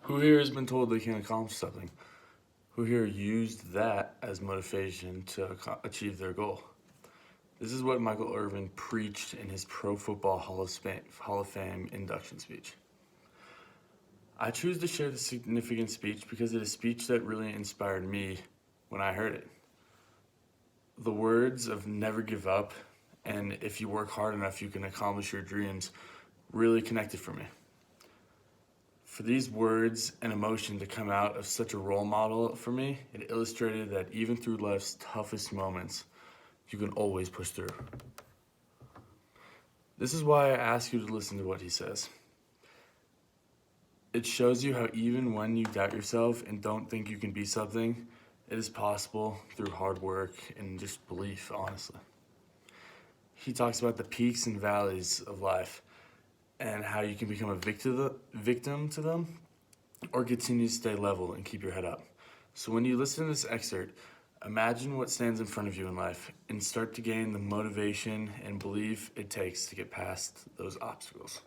Who here has been told they can accomplish something? Who here used that as motivation to achieve their goal? This is what Michael Irvin preached in his Pro Football Hall of Fame induction speech. I choose to share the significant speech because it is a speech that really inspired me when I heard it. The words of never give up and if you work hard enough, you can accomplish your dreams really connected for me. For these words and emotion to come out of such a role model for me, it illustrated that even through life's toughest moments, you can always push through. This is why I ask you to listen to what he says. It shows you how even when you doubt yourself and don't think you can be something, it is possible through hard work and just belief, honestly. He talks about the peaks and valleys of life and how you can become a victim to them or continue to stay level and keep your head up. So when you listen to this excerpt, imagine what stands in front of you in life and start to gain the motivation and belief it takes to get past those obstacles.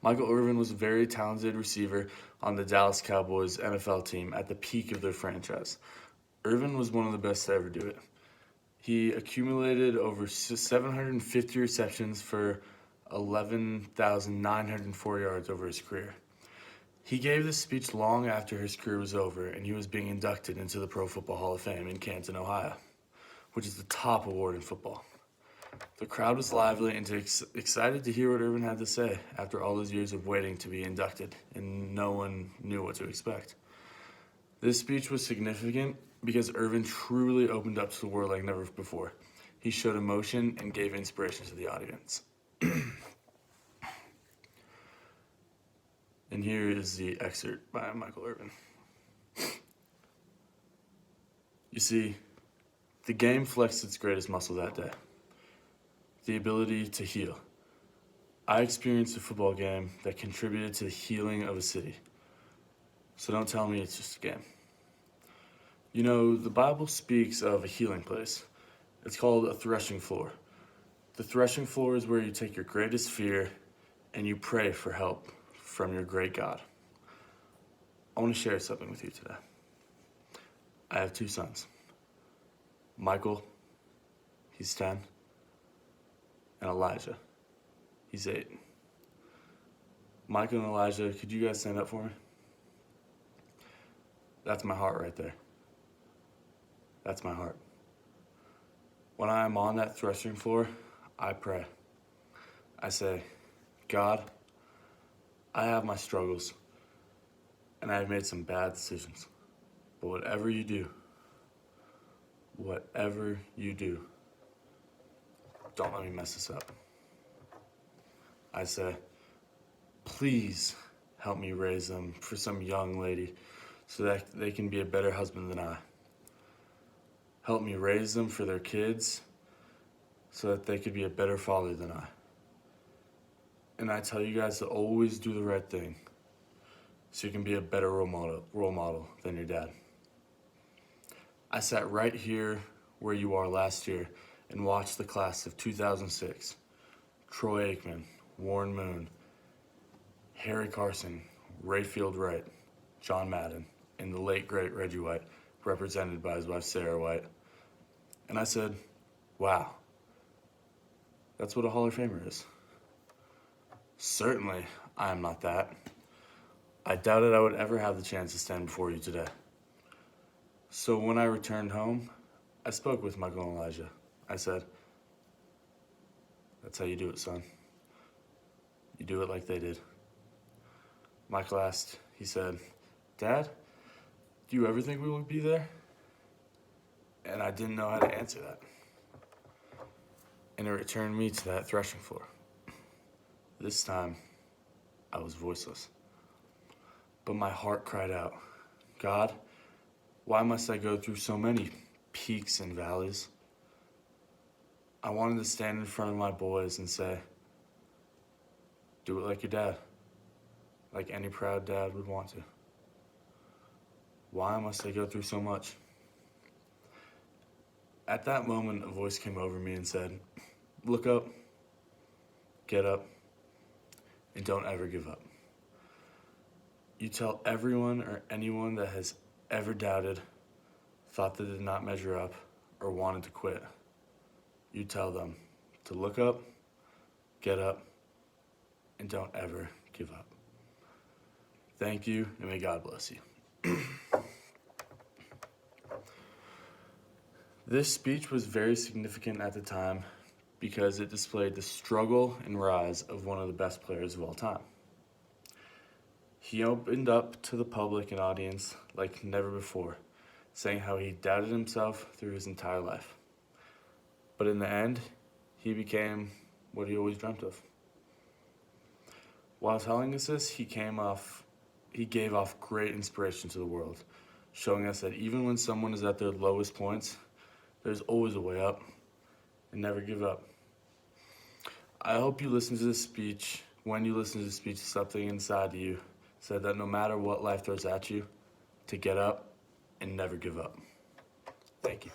Michael Irvin was a very talented receiver on the Dallas Cowboys NFL team at the peak of their franchise. Irvin was one of the best to ever do it. He accumulated over 750 receptions for 11,904 yards over his career. He gave this speech long after his career was over and he was being inducted into the Pro Football Hall of Fame in Canton, Ohio, which is the top award in football. The crowd was lively and excited to hear what Irvin had to say after all those years of waiting to be inducted, and no one knew what to expect. This speech was significant because Irvin truly opened up to the world like never before. He showed emotion and gave inspiration to the audience. And here is the excerpt by Michael Irvin. You see, the game flexed its greatest muscle that day, the ability to heal. I experienced a football game that contributed to the healing of a city. So don't tell me it's just a game. You know, the Bible speaks of a healing place. It's called a threshing floor. The threshing floor is where you take your greatest fear and you pray for help from your great God. I want to share something with you today. I have two sons. Michael, he's 10, and Elijah, he's 8. Michael and Elijah, could you guys stand up for me? That's my heart right there. That's my heart. When I am on that threshing floor, I pray. I say, God, I have my struggles, and I have made some bad decisions. But whatever you do, don't let me mess this up. I say, please help me raise them for some young lady so that they can be a better husband than I. Help me raise them for their kids so that they could be a better father than I. And I tell you guys to always do the right thing so you can be a better role model than your dad. I sat right here where you are last year and watched the class of 2006. Troy Aikman, Warren Moon, Harry Carson, Rayfield Wright, John Madden, and the late great Reggie White, represented by his wife Sarah White. And I said, wow, that's what a Hall of Famer is. Certainly, I am not that. I doubted I would ever have the chance to stand before you today. So when I returned home, I spoke with Michael and Elijah. I said, that's how you do it, son. You do it like they did. Michael asked, he said, Dad, do you ever think we will be there? And I didn't know how to answer that. And it returned me to that threshing floor. This time, I was voiceless. But my heart cried out, God, why must I go through so many peaks and valleys? I wanted to stand in front of my boys and say, do it like your dad, like any proud dad would want to. Why must I go through so much? At that moment, a voice came over me and said, look up, get up, and don't ever give up. You tell everyone or anyone that has ever doubted, thought they did not measure up, or wanted to quit. You tell them to look up, get up, and don't ever give up. Thank you, and may God bless you. This speech was very significant at the time because it displayed the struggle and rise of one of the best players of all time. He opened up to the public and audience like never before, saying how he doubted himself through his entire life. But in the end, he became what he always dreamt of. While telling us this, he gave off great inspiration to the world, showing us that even when someone is at their lowest points, there's always a way up, and never give up. I hope you listen to this speech. When you listen to this speech, something inside you said that no matter what life throws at you, to get up and never give up. Thank you.